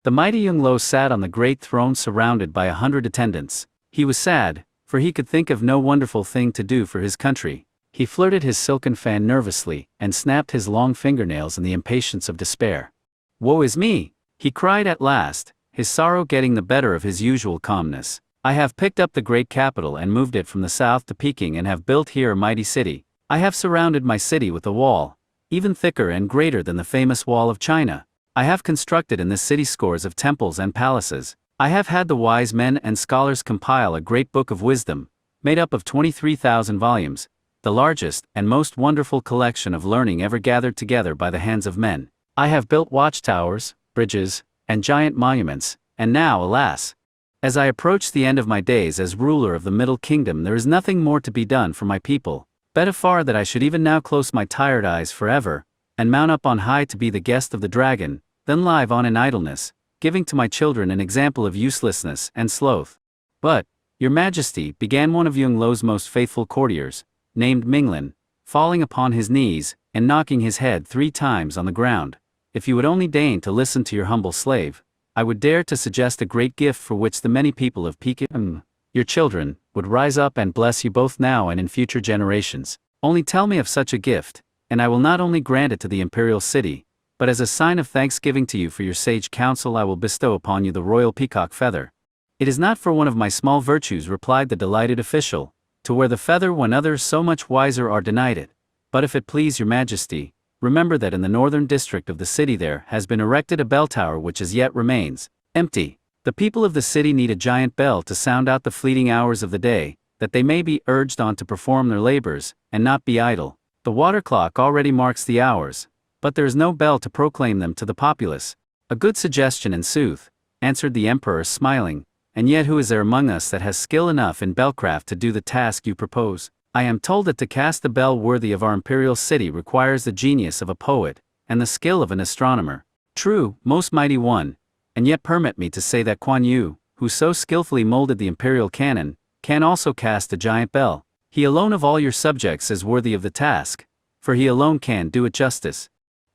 The mighty Yung-lo sat on the great throne surrounded by 100 attendants. He was sad, for he could think of no wonderful thing to do for his country. He flirted his silken fan nervously, and snapped his long fingernails in the impatience of despair. "Woe is me!" he cried at last, his sorrow getting the better of his usual calmness. "I have picked up the great capital and moved it from the south to Peking and have built here a mighty city. I have surrounded my city with a wall, even thicker and greater than the famous wall of China. I have constructed in this city scores of temples and palaces. I have had the wise men and scholars compile a great book of wisdom, made up of 23,000 volumes, the largest and most wonderful collection of learning ever gathered together by the hands of men. I have built watchtowers, bridges, and giant monuments, and now, alas, as I approach the end of my days as ruler of the Middle Kingdom, there is nothing more to be done for my people. Better far that I should even now close my tired eyes forever, and mount up on high to be the guest of the dragon, than live on in idleness, giving to my children an example of uselessness and sloth. But, Your Majesty," began one of Yung-lo's most faithful courtiers, named Minglin, falling upon his knees, and knocking his head 3 times on the ground, "if you would only deign to listen to your humble slave, I would dare to suggest a great gift for which the many people of Peking, your children, would rise up and bless you both now and in future generations. Only tell me of such a gift, and I will not only grant it to the imperial city, but as a sign of thanksgiving to you for your sage counsel I will bestow upon you the royal peacock feather." "It is not for one of my small virtues," replied the delighted official, "to wear the feather when others so much wiser are denied it. But if it please your Majesty, remember that in the northern district of the city there has been erected a bell tower which as yet remains empty. The people of the city need a giant bell to sound out the fleeting hours of the day, that they may be urged on to perform their labors, and not be idle. The water clock already marks the hours, but there is no bell to proclaim them to the populace." "A good suggestion in sooth," answered the emperor smiling, "and yet who is there among us that has skill enough in bellcraft to do the task you propose? I am told that to cast a bell worthy of our imperial city requires the genius of a poet, and the skill of an astronomer." "True, most mighty one, and yet permit me to say that Kuan Yu, who so skillfully molded the imperial cannon, can also cast a giant bell. He alone of all your subjects is worthy of the task, for he alone can do it justice."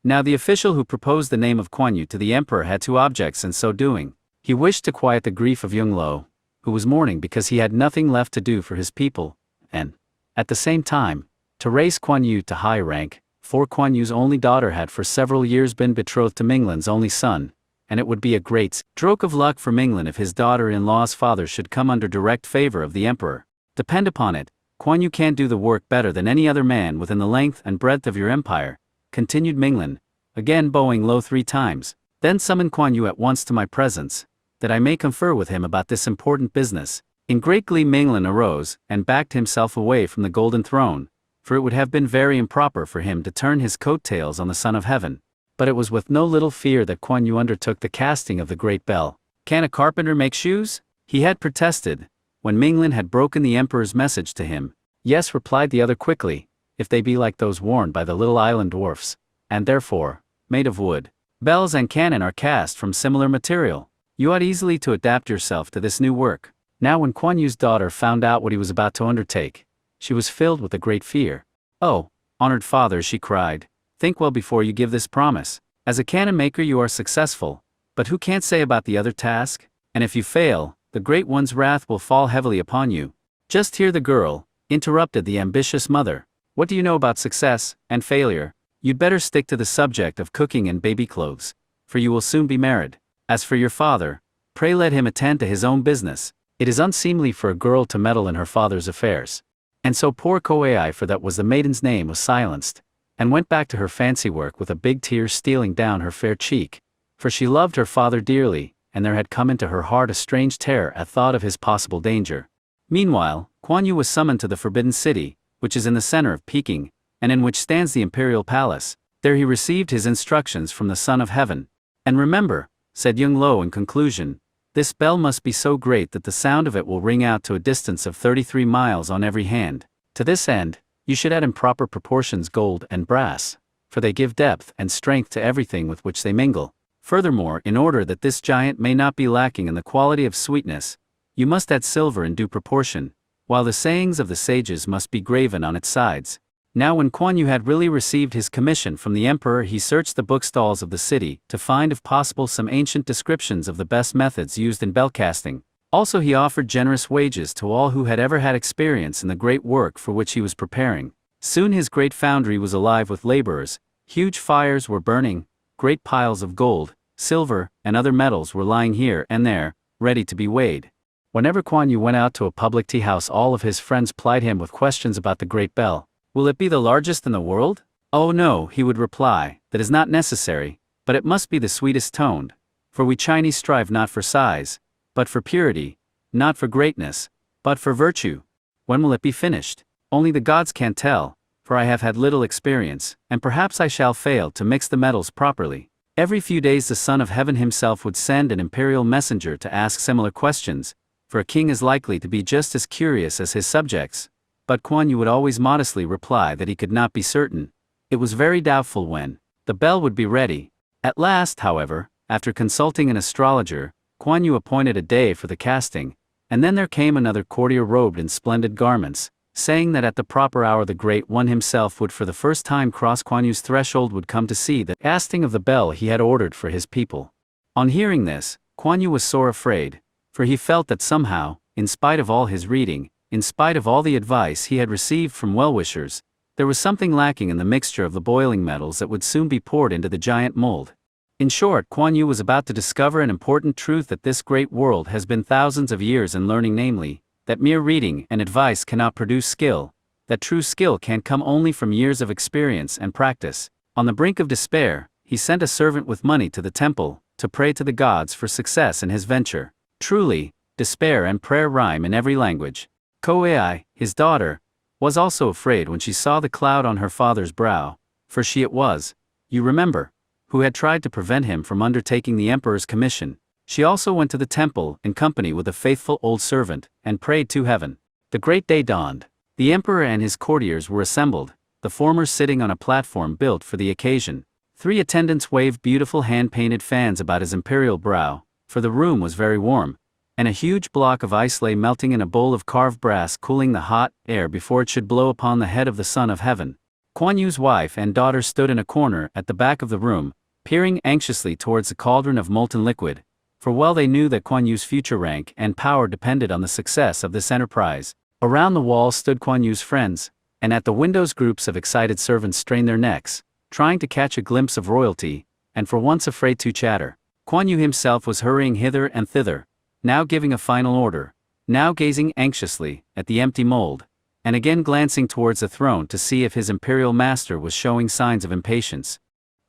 Now the official who proposed the name of Kuan Yu to the emperor had 2 objects in so doing. He wished to quiet the grief of Yung-lo, who was mourning because he had nothing left to do for his people, and, at the same time, to raise Kuan Yu to high rank, for Kuan Yu's only daughter had for several years been betrothed to Minglin's only son, and it would be a great stroke of luck for Minglin if his daughter-in-law's father should come under direct favor of the emperor. "Depend upon it, Kuan Yu can do the work better than any other man within the length and breadth of your empire," continued Minglin, again bowing low 3 times. "Then summon Kuan Yu at once to my presence, that I may confer with him about this important business." In great glee Minglin arose, and backed himself away from the golden throne, for it would have been very improper for him to turn his coat-tails on the Son of Heaven. But it was with no little fear that Kuan Yu undertook the casting of the great bell. "Can a carpenter make shoes?" he had protested, when Minglin had broken the emperor's message to him. "Yes," replied the other quickly, "if they be like those worn by the little island dwarfs, and therefore, made of wood. Bells and cannon are cast from similar material. You ought easily to adapt yourself to this new work." Now when Kuan Yu's daughter found out what he was about to undertake, she was filled with a great fear. "Oh, honored father," she cried, "think well before you give this promise. As a cannon maker you are successful, but who can't say about the other task? And if you fail, the Great One's wrath will fall heavily upon you." "Just hear the girl," interrupted the ambitious mother. "What do you know about success and failure? You'd better stick to the subject of cooking and baby clothes, for you will soon be married. As for your father, pray let him attend to his own business. It is unseemly for a girl to meddle in her father's affairs." And so poor Koai, for that was the maiden's name, was silenced, and went back to her fancy work with a big tear stealing down her fair cheek, for she loved her father dearly, and there had come into her heart a strange terror at thought of his possible danger. Meanwhile, Kuan Yu was summoned to the Forbidden City, which is in the center of Peking, and in which stands the imperial palace. There he received his instructions from the Son of Heaven. "And remember," said Yung-lo in conclusion, "this bell must be so great that the sound of it will ring out to a distance of 33 miles on every hand. To this end, you should add in proper proportions gold and brass, for they give depth and strength to everything with which they mingle. Furthermore, in order that this giant may not be lacking in the quality of sweetness, you must add silver in due proportion, while the sayings of the sages must be graven on its sides. Now when Kuan Yu had really received his commission from the emperor, he searched the bookstalls of the city to find if possible some ancient descriptions of the best methods used in bell casting. Also he offered generous wages to all who had ever had experience in the great work for which he was preparing. Soon his great foundry was alive with laborers, huge fires were burning, great piles of gold, silver, and other metals were lying here and there, ready to be weighed. Whenever Kuan Yu went out to a public tea house, all of his friends plied him with questions about the great bell. Will it be the largest in the world? Oh no, he would reply, that is not necessary, but it must be the sweetest toned. For we Chinese strive not for size, but for purity, not for greatness, but for virtue. When will it be finished? Only the gods can tell, for I have had little experience, and perhaps I shall fail to mix the metals properly. Every few days the Son of Heaven himself would send an imperial messenger to ask similar questions, for a king is likely to be just as curious as his subjects. But Kuan Yu would always modestly reply that he could not be certain. It was very doubtful when the bell would be ready. At last, however, after consulting an astrologer, Kuan Yu appointed a day for the casting, and then there came another courtier robed in splendid garments, saying that at the proper hour the Great One himself would for the first time cross Kuan Yu's threshold, would come to see the casting of the bell he had ordered for his people. On hearing this, Kuan Yu was sore afraid, for he felt that somehow, in spite of all his reading, in spite of all the advice he had received from well-wishers, there was something lacking in the mixture of the boiling metals that would soon be poured into the giant mold. In short, Kuan Yu was about to discover an important truth that this great world has been thousands of years in learning, namely, that mere reading and advice cannot produce skill, that true skill can come only from years of experience and practice. On the brink of despair, he sent a servant with money to the temple, to pray to the gods for success in his venture. Truly, despair and prayer rhyme in every language. Koei, his daughter, was also afraid when she saw the cloud on her father's brow, for she it was, you remember, who had tried to prevent him from undertaking the emperor's commission. She also went to the temple in company with a faithful old servant, and prayed to heaven. The great day dawned. The emperor and his courtiers were assembled, the former sitting on a platform built for the occasion. 3 attendants waved beautiful hand-painted fans about his imperial brow, for the room was very warm, and a huge block of ice lay melting in a bowl of carved brass, cooling the hot air before it should blow upon the head of the Son of Heaven. Kuan Yu's wife and daughter stood in a corner at the back of the room, peering anxiously towards the cauldron of molten liquid, for well they knew that Kuan Yu's future rank and power depended on the success of this enterprise. Around the wall stood Kuan Yu's friends, and at the windows groups of excited servants strained their necks, trying to catch a glimpse of royalty, and for once afraid to chatter. Kuan Yu himself was hurrying hither and thither, now giving a final order, now gazing anxiously at the empty mold, and again glancing towards the throne to see if his imperial master was showing signs of impatience.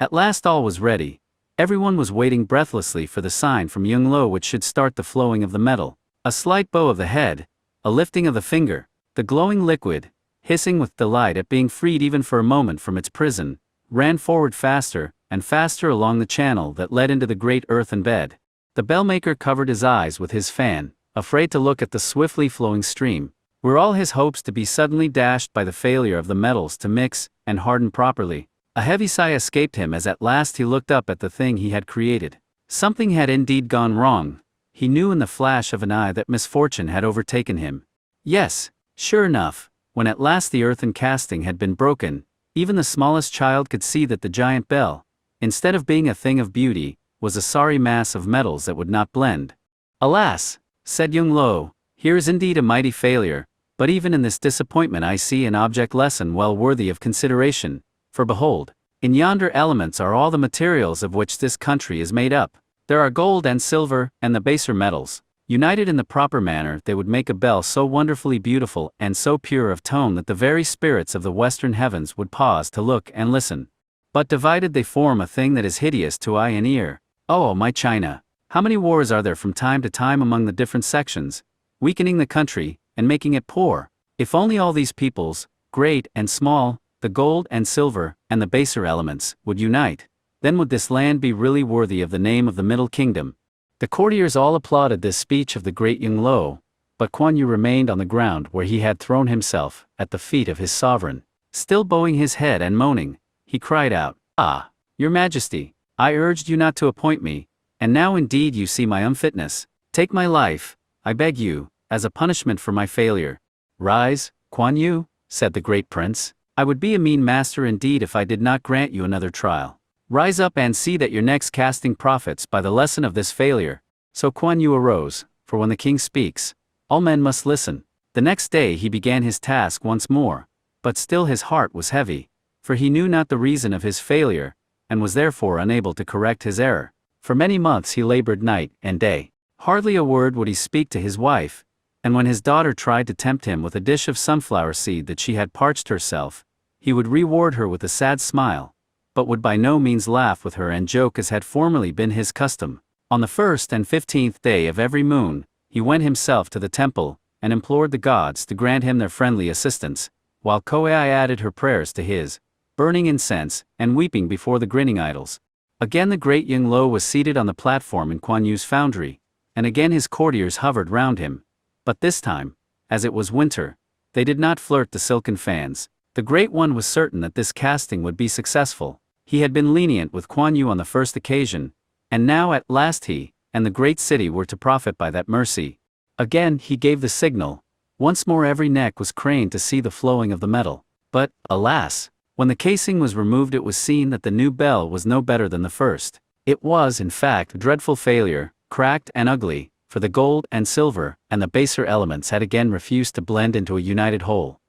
At last all was ready. Everyone was waiting breathlessly for the sign from Yung Lo which should start the flowing of the metal. A slight bow of the head, a lifting of the finger, the glowing liquid, hissing with delight at being freed even for a moment from its prison, ran forward faster and faster along the channel that led into the great earthen bed. The bellmaker covered his eyes with his fan, afraid to look at the swiftly flowing stream. Were all his hopes to be suddenly dashed by the failure of the metals to mix and harden properly? A heavy sigh escaped him as at last he looked up at the thing he had created. Something had indeed gone wrong. He knew in the flash of an eye that misfortune had overtaken him. Yes, sure enough, when at last the earthen casting had been broken, even the smallest child could see that the giant bell, instead of being a thing of beauty, was a sorry mass of metals that would not blend. Alas, said Yung Lo, here is indeed a mighty failure, but even in this disappointment I see an object lesson well worthy of consideration, for behold, in yonder elements are all the materials of which this country is made up. There are gold and silver and the baser metals. United in the proper manner they would make a bell so wonderfully beautiful and so pure of tone that the very spirits of the western heavens would pause to look and listen. But divided they form a thing that is hideous to eye and ear. Oh, my China! How many wars are there from time to time among the different sections, weakening the country, and making it poor? If only all these peoples, great and small, the gold and silver, and the baser elements, would unite, then would this land be really worthy of the name of the Middle Kingdom. The courtiers all applauded this speech of the great Yung Lo, but Kuan Yu remained on the ground where he had thrown himself, at the feet of his sovereign. Still bowing his head and moaning, he cried out, "Ah, your Majesty, I urged you not to appoint me, and now indeed you see my unfitness. Take my life, I beg you, as a punishment for my failure." "Rise, Kuan Yu," said the great prince. I would be a mean master indeed if I did not grant you another trial. Rise up and see that your next casting profits by the lesson of this failure." So Kuan Yu arose, for when the king speaks, all men must listen. The next day he began his task once more, but still his heart was heavy, for he knew not the reason of his failure, and was therefore unable to correct his error. For many months he labored night and day. Hardly a word would he speak to his wife, and when his daughter tried to tempt him with a dish of sunflower seed that she had parched herself, he would reward her with a sad smile, but would by no means laugh with her and joke as had formerly been his custom. On the 1st and 15th day of every moon, he went himself to the temple, and implored the gods to grant him their friendly assistance, while Koai added her prayers to his, burning incense, and weeping before the grinning idols. Again the great Yung Lo was seated on the platform in Kuan Yu's foundry, and again his courtiers hovered round him, but this time, as it was winter, they did not flirt the silken fans. The Great One was certain that this casting would be successful. He had been lenient with Kuan Yu on the first occasion, and now at last he and the great city were to profit by that mercy. Again he gave the signal. Once more every neck was craned to see the flowing of the metal. But, alas, when the casing was removed it was seen that the new bell was no better than the first. It was, in fact, a dreadful failure, cracked and ugly, for the gold and silver and the baser elements had again refused to blend into a united whole.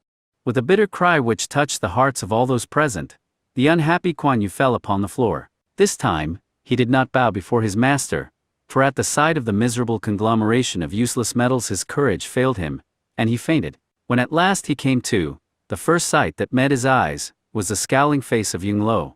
With a bitter cry which touched the hearts of all those present, the unhappy Kuan Yu fell upon the floor. This time, he did not bow before his master, for at the sight of the miserable conglomeration of useless metals his courage failed him, and he fainted. When at last he came to, the first sight that met his eyes was the scowling face of Yung Lo.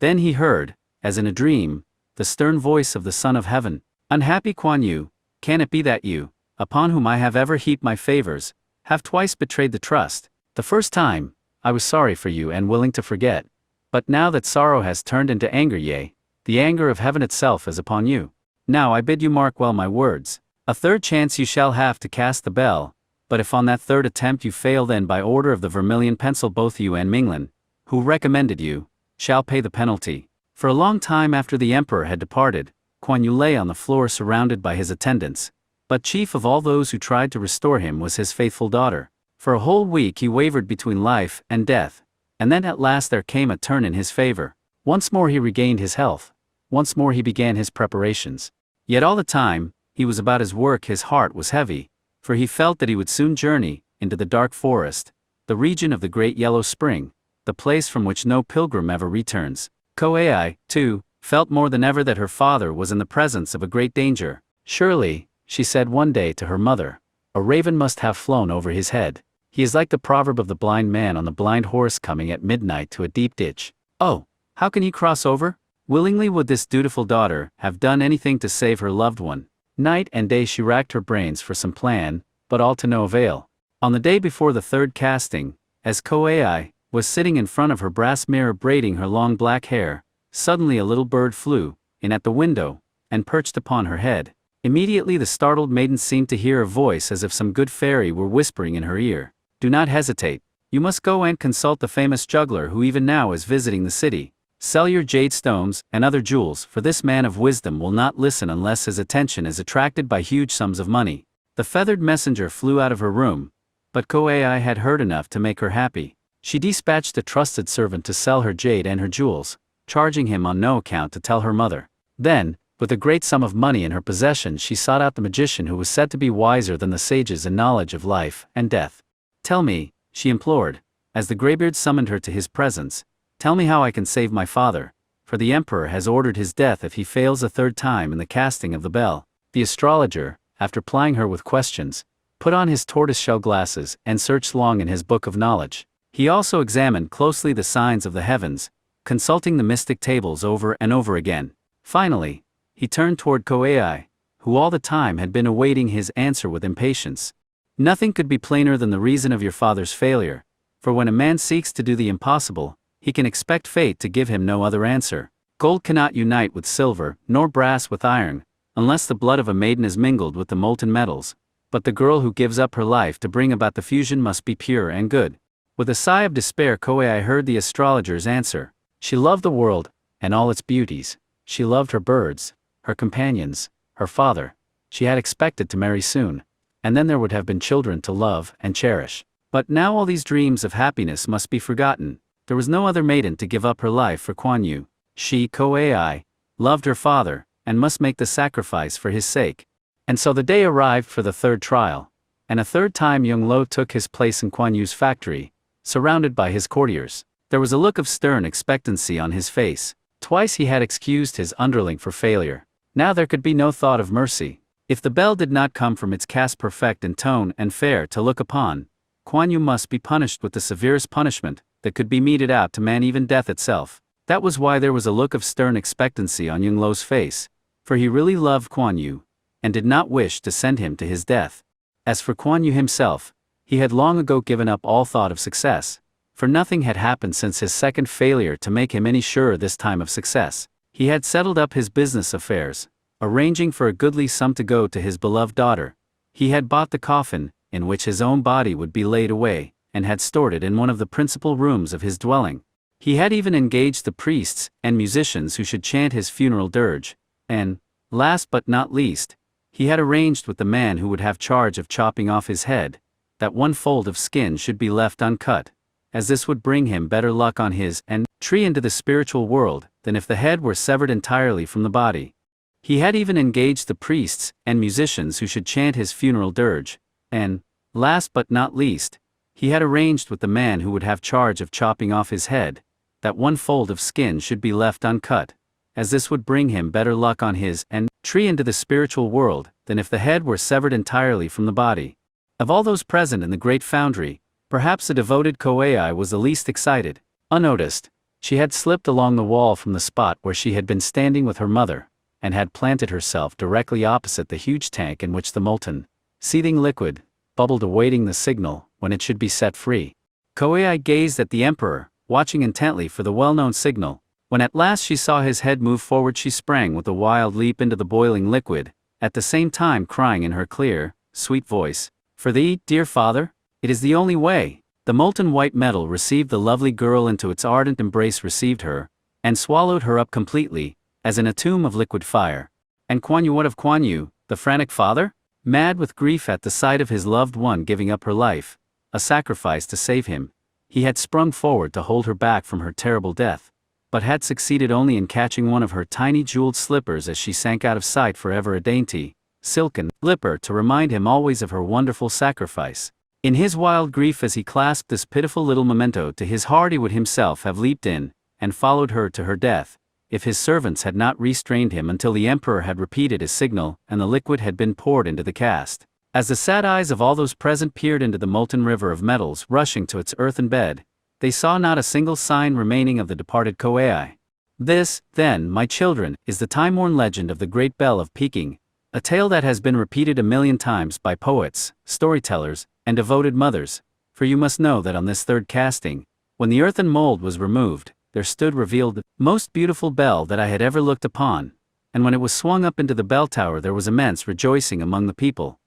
Then he heard, as in a dream, the stern voice of the Son of Heaven. "Unhappy Kuan Yu, can it be that you, upon whom I have ever heaped my favors, have twice betrayed the trust? The first time, I was sorry for you and willing to forget. But now that sorrow has turned into anger, yea, the anger of heaven itself is upon you. Now I bid you mark well my words. A third chance you shall have to cast the bell, but if on that third attempt you fail, then by order of the vermilion pencil both you and Minglin, who recommended you, shall pay the penalty." For a long time after the emperor had departed, Kuan Yu lay on the floor surrounded by his attendants, but chief of all those who tried to restore him was his faithful daughter. For a whole week he wavered between life and death, and then at last there came a turn in his favor. Once more he regained his health. Once more he began his preparations. Yet all the time he was about his work his heart was heavy, for he felt that he would soon journey into the dark forest, the region of the great yellow spring, the place from which no pilgrim ever returns. Koai, too, felt more than ever that her father was in the presence of a great danger. "Surely," she said one day to her mother, "a raven must have flown over his head. He is like the proverb of the blind man on the blind horse coming at midnight to a deep ditch. Oh, how can he cross over?" Willingly would this dutiful daughter have done anything to save her loved one. Night and day she racked her brains for some plan, but all to no avail. On the day before the third casting, as Koai was sitting in front of her brass mirror braiding her long black hair, suddenly a little bird flew in at the window and perched upon her head. Immediately the startled maiden seemed to hear a voice as if some good fairy were whispering in her ear. "Do not hesitate. You must go and consult the famous juggler who even now is visiting the city. Sell your jade stones and other jewels, for this man of wisdom will not listen unless his attention is attracted by huge sums of money." The feathered messenger flew out of her room, but Koai had heard enough to make her happy. She dispatched a trusted servant to sell her jade and her jewels, charging him on no account to tell her mother. Then, with a great sum of money in her possession, she sought out the magician who was said to be wiser than the sages in knowledge of life and death. "Tell me," she implored, as the graybeard summoned her to his presence, "tell me how I can save my father, for the emperor has ordered his death if he fails a third time in the casting of the bell." The astrologer, after plying her with questions, put on his tortoise-shell glasses and searched long in his book of knowledge. He also examined closely the signs of the heavens, consulting the mystic tables over and over again. Finally, he turned toward Koai, who all the time had been awaiting his answer with impatience. "Nothing could be plainer than the reason of your father's failure, for when a man seeks to do the impossible, he can expect fate to give him no other answer. Gold cannot unite with silver, nor brass with iron, unless the blood of a maiden is mingled with the molten metals, but the girl who gives up her life to bring about the fusion must be pure and good." With a sigh of despair Koai heard the astrologer's answer. She loved the world, and all its beauties. She loved her birds, her companions, her father. She had expected to marry soon, and then there would have been children to love and cherish. But now all these dreams of happiness must be forgotten. There was no other maiden to give up her life for Kuan Yu. She, Ko-ai, loved her father, and must make the sacrifice for his sake. And so the day arrived for the third trial, and a third time Young Lo took his place in Kuan Yu's factory, surrounded by his courtiers. There was a look of stern expectancy on his face. Twice he had excused his underling for failure. Now there could be no thought of mercy. If the bell did not come from its cast perfect in tone and fair to look upon, Kuan Yu must be punished with the severest punishment that could be meted out to man, even death itself. That was why there was a look of stern expectancy on Young Lo's face, for he really loved Kuan Yu, and did not wish to send him to his death. As for Kuan Yu himself, he had long ago given up all thought of success, for nothing had happened since his second failure to make him any surer this time of success. He had settled up his business affairs, arranging for a goodly sum to go to his beloved daughter. He had bought the coffin, in which his own body would be laid away, and had stored it in one of the principal rooms of his dwelling. He had even engaged the priests and musicians who should chant his funeral dirge, and, last but not least, he had arranged with the man who would have charge of chopping off his head, that one fold of skin should be left uncut, as this would bring him better luck on his entry into the spiritual world than if the head were severed entirely from the body. He had even engaged the priests and musicians who should chant his funeral dirge, and, last but not least, he had arranged with the man who would have charge of chopping off his head, that one fold of skin should be left uncut, as this would bring him better luck on his entry into the spiritual world than if the head were severed entirely from the body. Of all those present in the great foundry, perhaps the devoted Ko-ai was the least excited. Unnoticed, she had slipped along the wall from the spot where she had been standing with her mother, and had planted herself directly opposite the huge tank in which the molten, seething liquid bubbled, awaiting the signal when it should be set free. Ko-ai gazed at the emperor, watching intently for the well-known signal. When at last she saw his head move forward, she sprang with a wild leap into the boiling liquid, at the same time crying in her clear, sweet voice, "For thee, dear father, it is the only way." The molten white metal received the lovely girl into its ardent embrace, received her, and swallowed her up completely, as in a tomb of liquid fire. And Kuan Yu, what of Kuan Yu, the frantic father? Mad with grief at the sight of his loved one giving up her life, a sacrifice to save him, he had sprung forward to hold her back from her terrible death, but had succeeded only in catching one of her tiny jeweled slippers as she sank out of sight forever, a dainty, silken slipper to remind him always of her wonderful sacrifice. In his wild grief, as he clasped this pitiful little memento to his heart, he would himself have leaped in, and followed her to her death, if his servants had not restrained him until the emperor had repeated his signal and the liquid had been poured into the cast. As the sad eyes of all those present peered into the molten river of metals rushing to its earthen bed, they saw not a single sign remaining of the departed Ko-ai. This, then, my children, is the time-worn legend of the Great Bell of Peking, a tale that has been repeated a million times by poets, storytellers, and devoted mothers, for you must know that on this third casting, when the earthen mold was removed, there stood revealed the most beautiful bell that I had ever looked upon, and when it was swung up into the bell tower there was immense rejoicing among the people.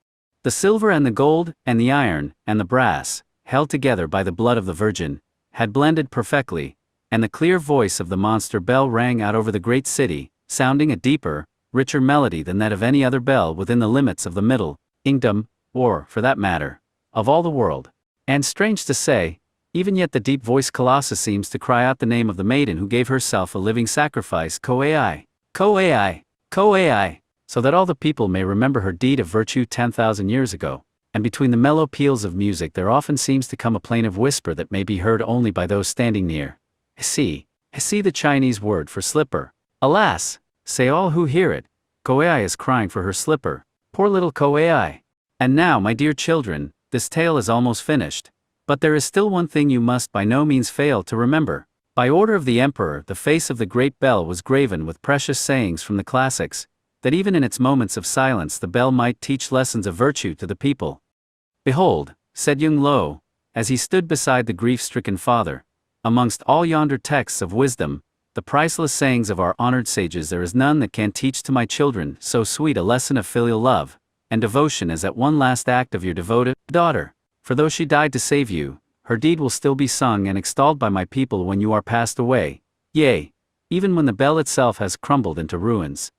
The silver and the gold, and the iron, and the brass, held together by the blood of the Virgin, had blended perfectly, and the clear voice of the monster bell rang out over the great city, sounding a deeper, richer melody than that of any other bell within the limits of the Middle Kingdom, or, for that matter, of all the world. And strange to say, even yet the deep-voiced colossus seems to cry out the name of the maiden who gave herself a living sacrifice, Ko-ai, Ko-ai, Ko-ai, so that all the people may remember her deed of virtue 10,000 years ago. And between the mellow peals of music there often seems to come a plaintive whisper that may be heard only by those standing near. Hsi, the Chinese word for slipper. Alas, say all who hear it, Ko-ai is crying for her slipper. Poor little Ko-ai. And now, my dear children, this tale is almost finished. But there is still one thing you must by no means fail to remember. By order of the emperor, the face of the great bell was graven with precious sayings from the classics, that even in its moments of silence the bell might teach lessons of virtue to the people. "Behold," said Young Lo, as he stood beside the grief-stricken father, "amongst all yonder texts of wisdom, the priceless sayings of our honored sages, there is none that can teach to my children so sweet a lesson of filial love and devotion as that one last act of your devoted daughter. For though she died to save you, her deed will still be sung and extolled by my people when you are passed away, yea, even when the bell itself has crumbled into ruins."